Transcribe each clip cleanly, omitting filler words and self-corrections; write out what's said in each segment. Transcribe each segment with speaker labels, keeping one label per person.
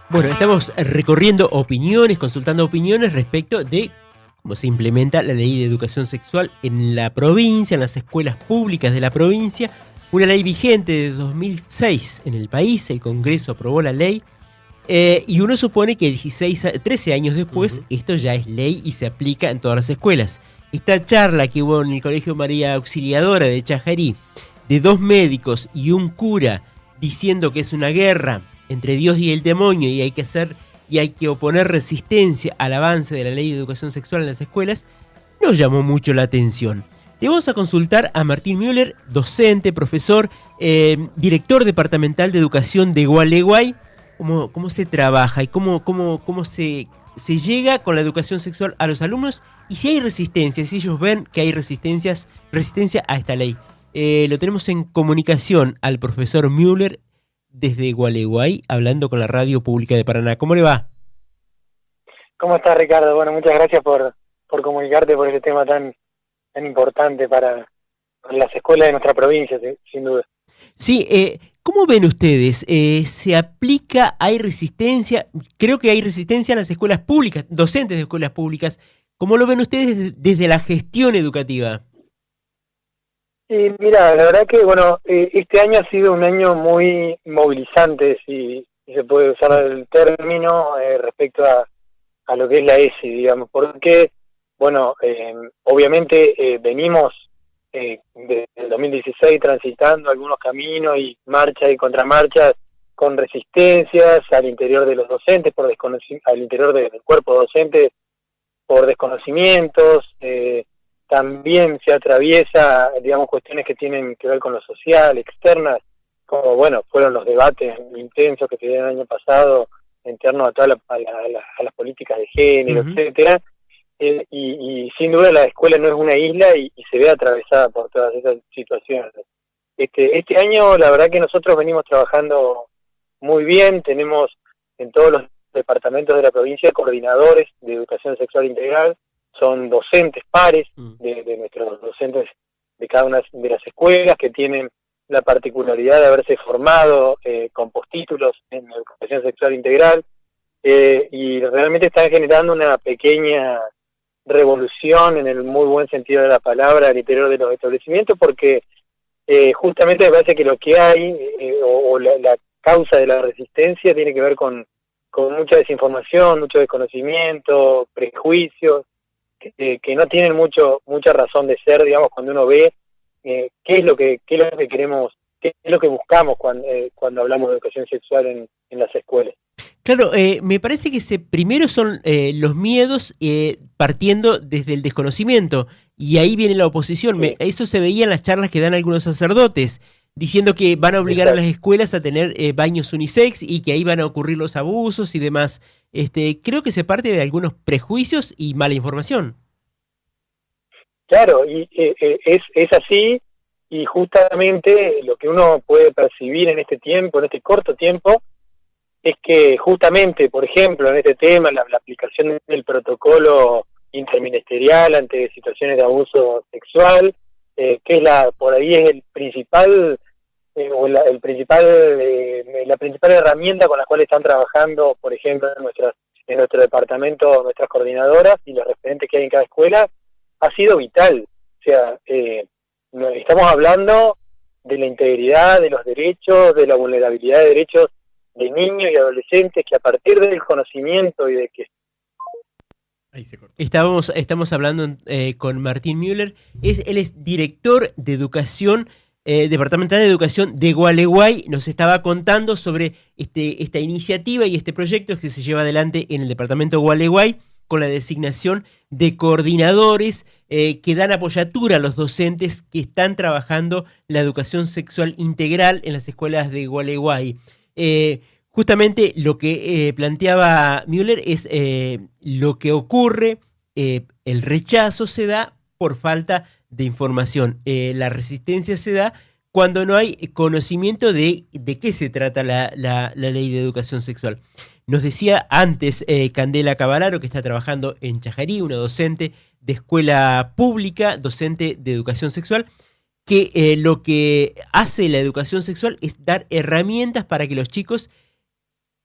Speaker 1: Bueno, estamos recorriendo opiniones, consultando opiniones respecto de cómo se implementa la ley de educación sexual en la provincia, en las escuelas públicas de la provincia. Una ley vigente de 2006 en el país, el Congreso aprobó la ley y uno supone que 13 años después esto ya es ley y se aplica en todas las escuelas. Esta charla que hubo en el Colegio María Auxiliadora de Chajarí, de dos médicos y un cura diciendo que es una guerra entre Dios y el demonio y hay que oponer resistencia al avance de la ley de educación sexual en las escuelas, nos llamó mucho la atención. Le vamos a consultar a Martín Müller, docente, profesor, director departamental de educación de Gualeguay, cómo se trabaja y cómo se llega con la educación sexual a los alumnos y si hay resistencia, si ellos ven que hay resistencia a esta ley. Lo tenemos en comunicación al profesor Müller desde Gualeguay, hablando con la Radio Pública de Paraná. ¿Cómo le va?
Speaker 2: ¿Cómo está, Ricardo? Bueno, muchas gracias por comunicarte por ese tema tan importante para las escuelas de nuestra provincia, sin duda.
Speaker 1: Sí, ¿cómo ven ustedes? ¿Se aplica? ¿Hay resistencia? Creo que hay resistencia en las escuelas públicas, docentes de escuelas públicas. ¿Cómo lo ven ustedes desde la gestión educativa?
Speaker 2: Y mira, la verdad que, bueno, este año ha sido un año muy movilizante, si se puede usar el término, respecto a lo que es la ESI, digamos, porque, bueno, obviamente venimos desde el 2016 transitando algunos caminos y marchas y contramarchas con resistencias al interior de los docentes, al interior del cuerpo docente por desconocimientos, también se atraviesa, digamos, cuestiones que tienen que ver con lo social, externas, como, bueno, fueron los debates intensos que se dieron el año pasado en torno a todas a las políticas de género, etcétera, y sin duda la escuela no es una isla y se ve atravesada por todas esas situaciones. Este año, la verdad que nosotros venimos trabajando muy bien, tenemos en todos los departamentos de la provincia coordinadores de educación sexual integral, son docentes pares de nuestros docentes de cada una de las escuelas que tienen la particularidad de haberse formado con postítulos en educación sexual integral y realmente están generando una pequeña revolución en el muy buen sentido de la palabra al interior de los establecimientos porque justamente me parece que lo que hay o la causa de la resistencia tiene que ver con mucha desinformación, mucho desconocimiento, prejuicios, que no tienen mucha razón de ser, digamos, cuando uno ve qué es lo que queremos, qué es lo que buscamos cuando hablamos de educación sexual en las escuelas.
Speaker 1: Claro, me parece que primero son los miedos partiendo desde el desconocimiento y ahí viene la oposición.
Speaker 2: Sí.
Speaker 1: Eso se veía en las charlas que dan algunos sacerdotes, diciendo que van a obligar a las escuelas a tener baños unisex y que ahí van a ocurrir los abusos y demás. Creo que se parte de algunos prejuicios y mala información.
Speaker 2: Claro, y es así, y justamente lo que uno puede percibir en este tiempo, en este corto tiempo, es que justamente, por ejemplo, en este tema, la aplicación del protocolo interministerial ante situaciones de abuso sexual, que es por ahí es el principal la principal herramienta con la cual están trabajando, por ejemplo, en nuestro departamento, nuestras coordinadoras y los referentes que hay en cada escuela, ha sido vital. O sea, estamos hablando de la integridad, de los derechos, de la vulnerabilidad de derechos de niños y adolescentes que a partir del conocimiento y de que...
Speaker 1: Estamos hablando con Martín Müller, él es director de educación, departamental de educación de Gualeguay, nos estaba contando sobre esta iniciativa y este proyecto que se lleva adelante en el departamento de Gualeguay con la designación de coordinadores que dan apoyatura a los docentes que están trabajando la educación sexual integral en las escuelas de Gualeguay. Justamente lo que planteaba Müller es lo que ocurre, el rechazo se da por falta de información, la resistencia se da cuando no hay conocimiento de qué se trata la ley de educación sexual. Nos decía antes Candela Cavalaro, que está trabajando en Chajarí, una docente de escuela pública, docente de educación sexual, que lo que hace la educación sexual es dar herramientas para que los chicos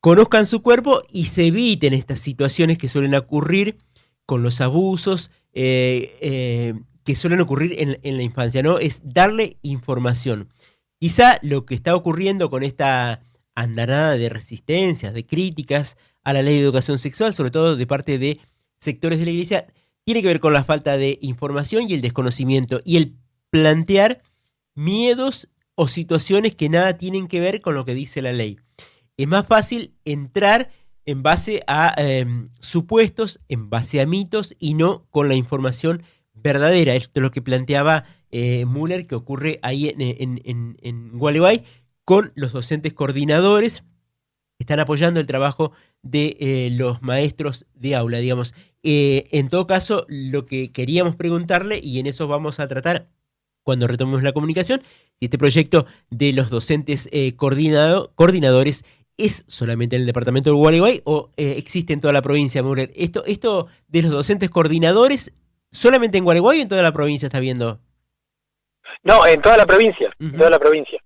Speaker 1: conozcan su cuerpo y se eviten estas situaciones que suelen ocurrir con los abusos que suelen ocurrir en la infancia, ¿no? Es darle información. Quizá lo que está ocurriendo con esta andanada de resistencias, de críticas a la ley de educación sexual, sobre todo de parte de sectores de la iglesia, tiene que ver con la falta de información y el desconocimiento y el plantear miedos o situaciones que nada tienen que ver con lo que dice la ley. Es más fácil entrar en base a supuestos, en base a mitos y no con la información verdadera. Esto es lo que planteaba Müller, que ocurre ahí en Gualeguay con los docentes coordinadores que están apoyando el trabajo de los maestros de aula, digamos. En todo caso, lo que queríamos preguntarle, y en eso vamos a tratar cuando retomemos la comunicación, si este proyecto de los docentes coordinadores ¿es solamente en el departamento de Gualeguay o existe en toda la provincia, Müller? Esto de los docentes coordinadores, ¿solamente en Gualeguay o en toda la provincia está viendo?
Speaker 2: No, en toda la provincia, en toda la provincia.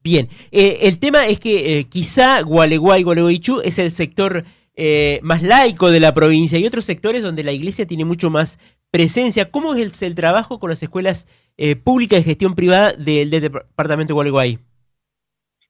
Speaker 1: Bien, el tema es que quizá Gualeguaychú es el sector más laico de la provincia y otros sectores donde la iglesia tiene mucho más presencia. ¿Cómo es el trabajo con las escuelas públicas de gestión privada del departamento de Gualeguay?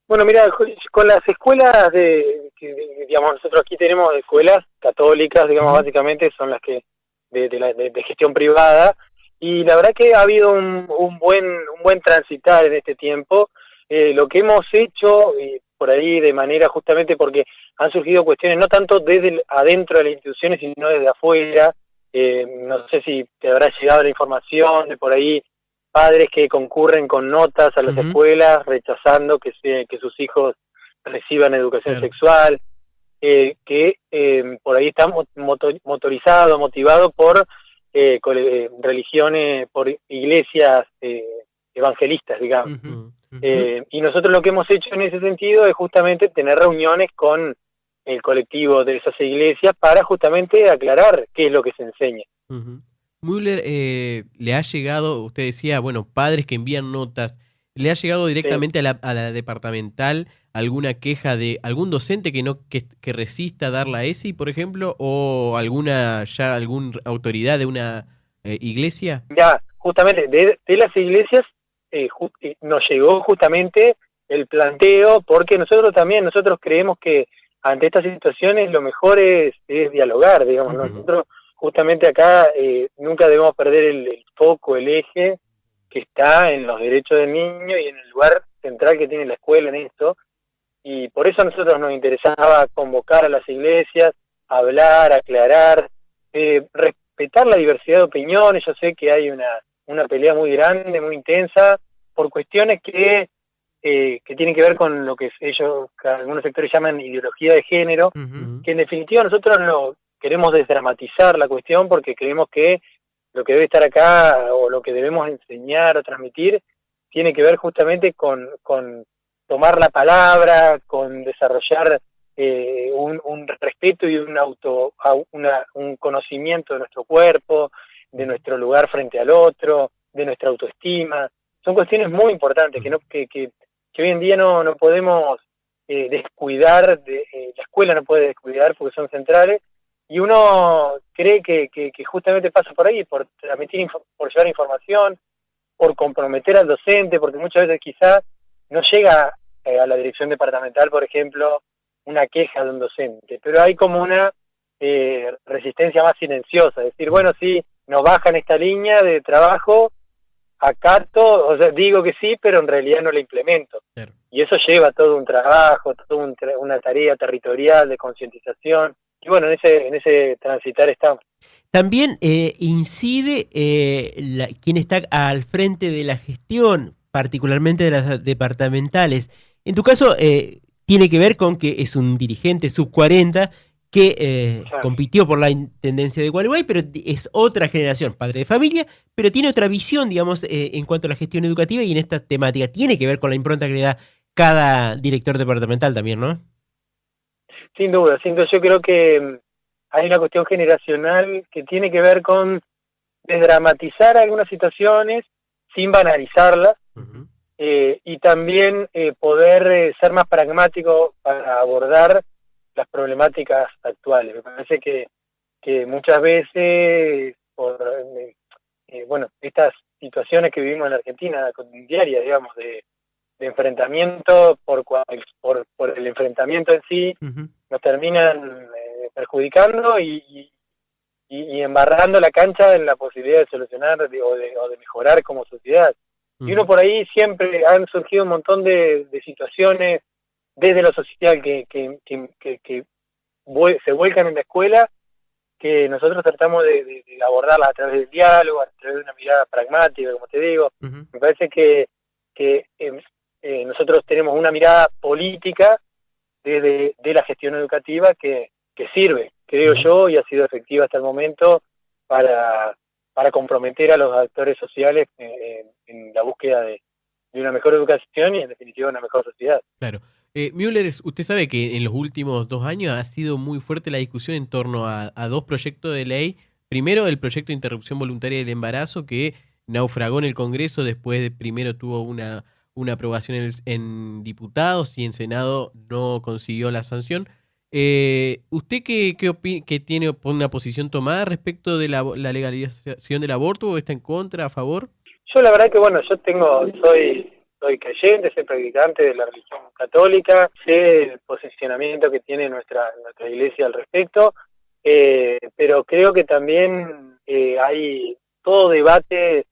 Speaker 2: Bueno, mira, con las escuelas digamos, nosotros aquí tenemos escuelas católicas, digamos, básicamente son las que de gestión privada, y la verdad que ha habido un buen transitar en este tiempo. Lo que hemos hecho por ahí de manera justamente porque han surgido cuestiones no tanto desde adentro de las instituciones, sino desde afuera. No sé si te habrá llegado la información de por ahí padres que concurren con notas a las escuelas rechazando que sus hijos reciban educación sexual, que por ahí está motivado por religiones, por iglesias evangelistas, digamos. Y nosotros lo que hemos hecho en ese sentido es justamente tener reuniones con el colectivo de esas iglesias para justamente aclarar qué es lo que se enseña.
Speaker 3: Müller, le ha llegado, usted decía, bueno, padres que envían notas, ¿le ha llegado directamente a la departamental alguna queja de algún docente que resista a dar la ESI, por ejemplo, o alguna autoridad de una iglesia?
Speaker 2: Ya, justamente, de las iglesias nos llegó justamente el planteo, porque nosotros creemos que ante estas situaciones lo mejor es dialogar, digamos. Nosotros justamente acá nunca debemos perder el foco, el eje que está en los derechos del niño y en el lugar central que tiene la escuela en esto, y por eso a nosotros nos interesaba convocar a las iglesias, hablar, aclarar, respetar la diversidad de opiniones. Yo sé que hay una pelea muy grande, muy intensa, por cuestiones que tienen que ver con lo que algunos sectores llaman ideología de género, que en definitiva nosotros queremos desdramatizar la cuestión porque creemos que lo que debe estar acá o lo que debemos enseñar o transmitir tiene que ver justamente con tomar la palabra, con desarrollar un respeto y un conocimiento de nuestro cuerpo, de nuestro lugar frente al otro, de nuestra autoestima. Son cuestiones muy importantes que hoy en día no podemos descuidar, la escuela no puede descuidar porque son centrales, y uno cree que justamente pasa por ahí, por transmitir, por llevar información, por comprometer al docente, porque muchas veces quizás no llega a la dirección departamental, por ejemplo, una queja de un docente, pero hay como una resistencia más silenciosa, es decir, bueno, sí, nos bajan esta línea de trabajo, acato, o sea, digo que sí, pero en realidad no la implemento. Claro. Y eso lleva todo un trabajo, toda una tarea territorial de concientización, y bueno, en ese transitar estamos.
Speaker 1: También incide quien está al frente de la gestión, particularmente de las departamentales. En tu caso, tiene que ver con que es un dirigente sub-40 que compitió por la intendencia de Gualeguay, pero es otra generación, padre de familia, pero tiene otra visión, digamos, en cuanto a la gestión educativa y en esta temática. Tiene que ver con la impronta que le da cada director departamental también, ¿no?
Speaker 2: Sin duda. Yo creo que hay una cuestión generacional que tiene que ver con desdramatizar algunas situaciones sin banalizarlas, y también poder ser más pragmático para abordar las problemáticas actuales. Me parece que muchas veces, por bueno, estas situaciones que vivimos en la Argentina, diaria, digamos, de enfrentamiento por el enfrentamiento en sí, nos terminan perjudicando y embarrando la cancha en la posibilidad de solucionar o de mejorar como sociedad. Y uno por ahí siempre han surgido un montón de situaciones desde lo social que se vuelcan en la escuela, que nosotros tratamos de abordarlas a través del diálogo, a través de una mirada pragmática, como te digo. Me parece que nosotros tenemos una mirada política de la gestión educativa que sirve, creo yo, y ha sido efectiva hasta el momento para comprometer a los actores sociales en la búsqueda de una mejor educación y en definitiva una mejor sociedad.
Speaker 3: Claro. Müller, usted sabe que en los últimos 2 años ha sido muy fuerte la discusión en torno a 2 proyectos de ley. Primero, el proyecto de interrupción voluntaria del embarazo, que naufragó en el Congreso, después primero tuvo una aprobación en diputados y en Senado no consiguió la sanción. ¿Usted qué tiene una posición tomada respecto de la legalización del aborto? ¿O está en contra, a favor?
Speaker 2: Yo la verdad que, bueno, soy creyente, soy practicante de la religión católica, sé el posicionamiento que tiene nuestra iglesia al respecto, pero creo que también hay todo debate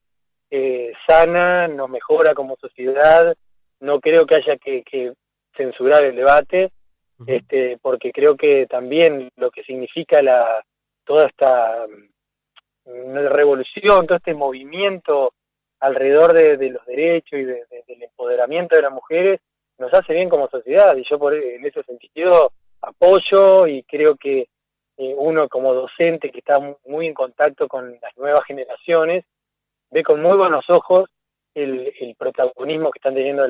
Speaker 2: sana, nos mejora como sociedad. No creo que haya que censurar el debate, porque creo que también lo que significa toda esta revolución, todo este movimiento alrededor de los derechos y del empoderamiento de las mujeres, nos hace bien como sociedad, y yo en ese sentido apoyo, y creo que uno como docente que está muy en contacto con las nuevas generaciones, ve con muy buenos ojos el protagonismo que están teniendo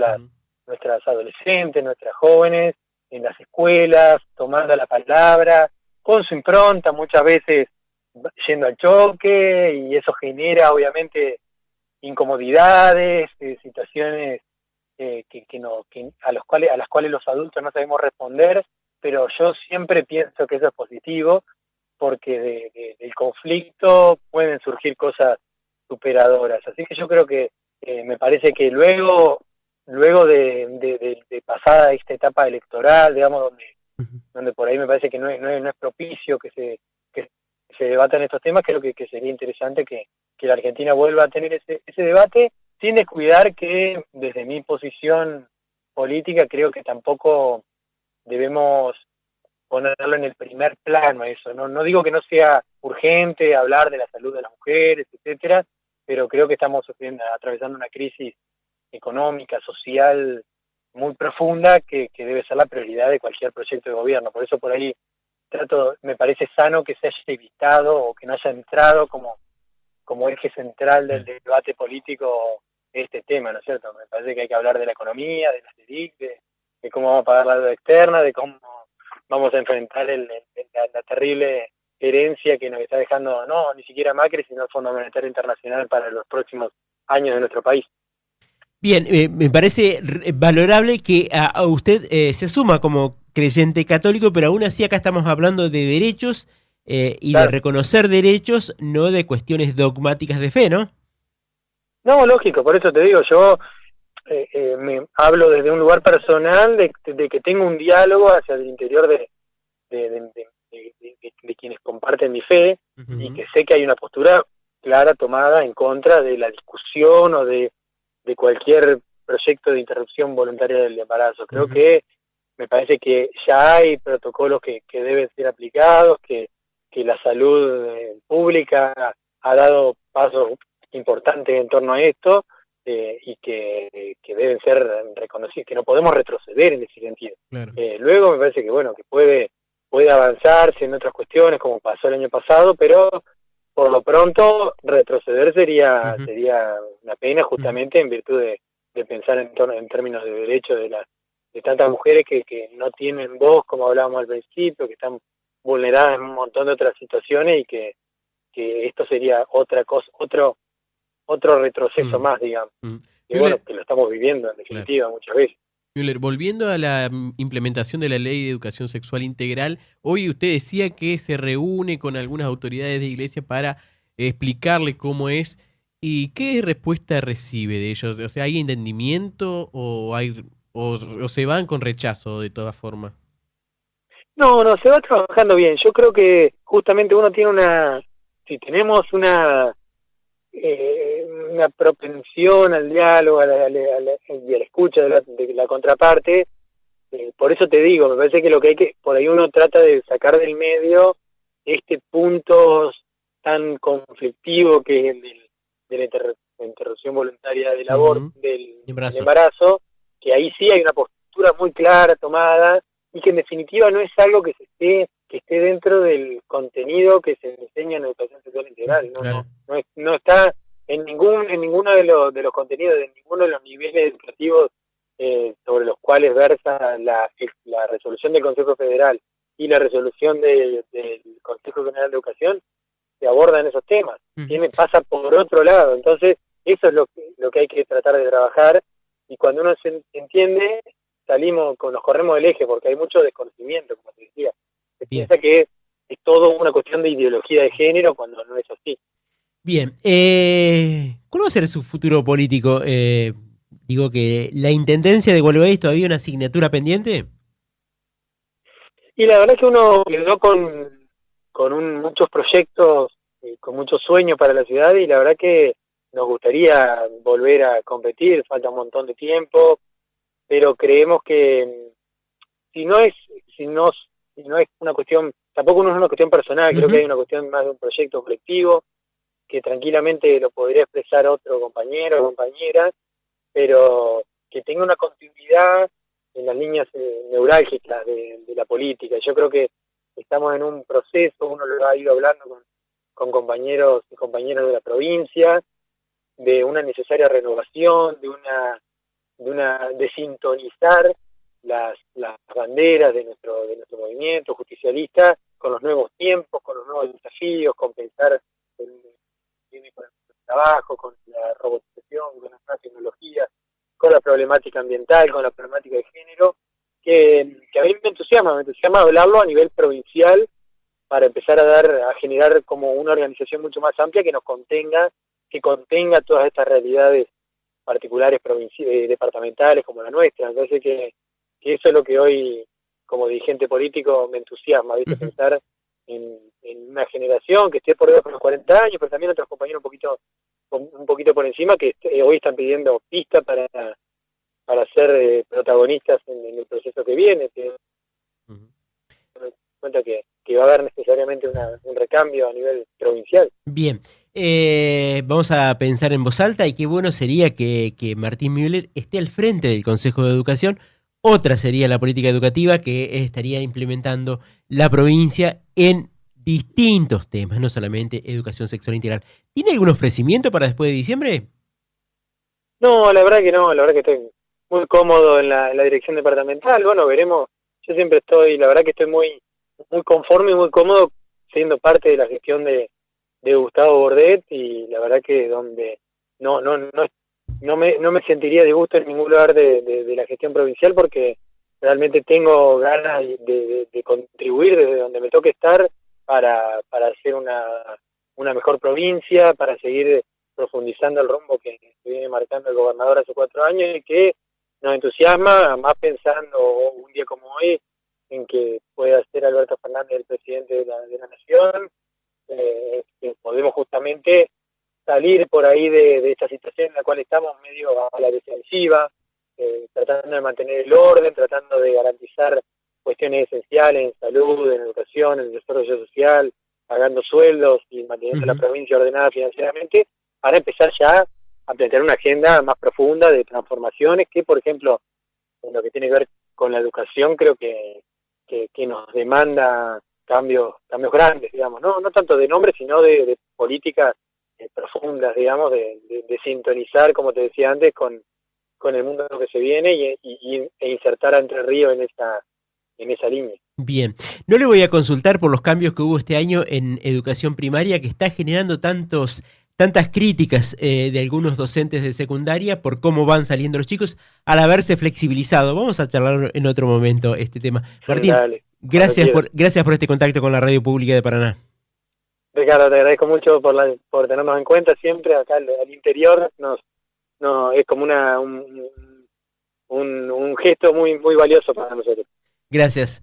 Speaker 2: nuestras adolescentes, nuestras jóvenes, en las escuelas, tomando la palabra, con su impronta, muchas veces yendo al choque, y eso genera obviamente incomodidades, situaciones a las cuales los adultos no sabemos responder, pero yo siempre pienso que eso es positivo, porque del conflicto pueden surgir cosas superadoras. Así que yo creo que me parece que luego de pasada esta etapa electoral, digamos, donde por ahí me parece que no es propicio que se debatan estos temas, creo que sería interesante que la Argentina vuelva a tener ese debate, sin descuidar que desde mi posición política creo que tampoco debemos ponerlo en el primer plano eso. No digo que no sea urgente hablar de la salud de las mujeres, etcétera, pero creo que estamos atravesando una crisis económica, social muy profunda que debe ser la prioridad de cualquier proyecto de gobierno. Por eso por ahí me parece sano que se haya evitado o que no haya entrado como eje central del debate político este tema, ¿no es cierto? Me parece que hay que hablar de la economía, de las LELIC, de cómo vamos a pagar la deuda externa, de cómo vamos a enfrentar la terrible herencia que nos está dejando, no ni siquiera Macri, sino el Fondo Monetario Internacional para los próximos años de nuestro país.
Speaker 1: Bien, me parece valorable que a usted se suma como creyente católico, pero aún así acá estamos hablando de derechos y claro, de reconocer derechos, no de cuestiones dogmáticas de fe, ¿no?
Speaker 2: No, lógico, por eso te digo, yo me hablo desde un lugar personal de que tengo un diálogo hacia el interior de quienes comparten mi fe, y que sé que hay una postura clara tomada en contra de la discusión o de cualquier proyecto de interrupción voluntaria del embarazo. Creo que me parece que ya hay protocolos que deben ser aplicados, que la salud pública ha dado pasos importantes en torno a esto, y que deben ser reconocidos, que no podemos retroceder en ese sentido. Claro. Luego me parece que que puede avanzarse en otras cuestiones, como pasó el año pasado, pero por lo pronto retroceder sería una pena, justamente en virtud de pensar en términos de derechos de tantas mujeres que no tienen voz, como hablábamos al principio, que están vulneradas en un montón de otras situaciones, y que esto sería otra cosa, otro retroceso más, digamos. Que lo estamos viviendo en definitiva muchas veces.
Speaker 3: Müller, volviendo a la implementación de la Ley de Educación Sexual Integral, hoy usted decía que se reúne con algunas autoridades de iglesia para explicarle cómo es y qué respuesta recibe de ellos. O sea, ¿hay entendimiento o se van con rechazo de todas formas?
Speaker 2: No, se va trabajando bien. Yo creo que justamente uno tiene si tenemos una propensión al diálogo y a la escucha de la contraparte, por eso te digo, me parece que por ahí uno trata de sacar del medio este punto tan conflictivo que es el de la interrupción voluntaria del aborto, del embarazo, que ahí sí hay una postura muy clara tomada, y que en definitiva no es algo que esté dentro del contenido que se enseña en educación sexual integral. No está en ninguno de los contenidos, de ninguno de los niveles educativos sobre los cuales versa la resolución del Consejo Federal y la resolución del Consejo General de Educación. Se abordan esos temas. Pasa por otro lado. Entonces, eso es lo que hay que tratar de trabajar, y cuando uno se entiende, nos corremos del eje, porque hay mucho desconocimiento, como te decía. Se piensa que es todo una cuestión de ideología de género, cuando no es así.
Speaker 1: Bien, ¿cuál va a ser su futuro político? Digo que la intendencia de Gualeguay es todavía una asignatura pendiente.
Speaker 2: Y la verdad es que uno quedó con muchos proyectos, con muchos sueños para la ciudad, y la verdad que nos gustaría volver a competir. Falta un montón de tiempo, pero creemos que si no es una cuestión, tampoco no es una cuestión personal, creo que hay una cuestión más de un proyecto colectivo, que tranquilamente lo podría expresar otro compañero o compañera, pero que tenga una continuidad en las líneas neurálgicas de la política. Yo creo que estamos en un proceso, uno lo ha ido hablando con compañeros y compañeras de la provincia, de una necesaria renovación, de sintonizar las banderas de nuestro movimiento justicialista con los nuevos tiempos, con los nuevos desafíos, con pensar con el trabajo, con la robotización, con las nuevas tecnologías, con la problemática ambiental, con la problemática de género, que a mí me entusiasma hablarlo a nivel provincial, para empezar a generar como una organización mucho más amplia que contenga todas estas realidades particulares departamentales como la nuestra. Entonces que eso es lo que hoy, como dirigente político, me entusiasma, ¿viste? Pensar en una generación que esté por debajo de los 40 años, pero también otros compañeros un poquito por encima, que hoy están pidiendo pistas para ser protagonistas en el proceso que viene. Me doy cuenta que va a haber necesariamente un recambio a nivel provincial.
Speaker 1: Bien, vamos a pensar en voz alta, y qué bueno sería que Martín Müller esté al frente del Consejo de Educación. Otra sería la política educativa que estaría implementando la provincia en distintos temas, no solamente educación sexual integral. ¿Tiene algún ofrecimiento para después de diciembre?
Speaker 2: No, la verdad que no, la verdad que estoy muy cómodo en la dirección departamental. Bueno, veremos. Yo siempre la verdad que estoy muy conforme y muy cómodo siendo parte de la gestión de Gustavo Bordet, y la verdad que donde no me sentiría de gusto en ningún lugar de la gestión provincial, porque realmente tengo ganas de contribuir desde donde me toque estar para hacer una mejor provincia, para seguir profundizando el rumbo que viene marcando el gobernador hace 4 años, y que nos entusiasma, más pensando un día como hoy en que pueda ser Alberto Fernández el presidente de la nación. Que podemos justamente salir por ahí de esta situación en la cual estamos medio a la defensiva, tratando de mantener el orden, tratando de garantizar cuestiones esenciales en salud, en educación, en desarrollo social, pagando sueldos y manteniendo la provincia ordenada financieramente, para empezar ya a plantear una agenda más profunda de transformaciones que, por ejemplo, en lo que tiene que ver con la educación, creo que nos demanda cambios grandes, digamos, no tanto de nombre, sino de políticas profundas, digamos, de sintonizar, como te decía antes, con el mundo que se viene, e insertar a Entre Ríos en esa línea.
Speaker 1: Bien, no le voy a consultar por los cambios que hubo este año en educación primaria, que está generando tantos tantas críticas de algunos docentes de secundaria por cómo van saliendo los chicos al haberse flexibilizado. Vamos a charlar en otro momento este tema. Martín,
Speaker 2: Dale,
Speaker 1: gracias por este contacto con la Radio Pública de Paraná.
Speaker 2: Ricardo, te agradezco mucho por tenernos en cuenta siempre. Acá al interior es como un gesto muy, muy valioso para nosotros.
Speaker 1: Gracias.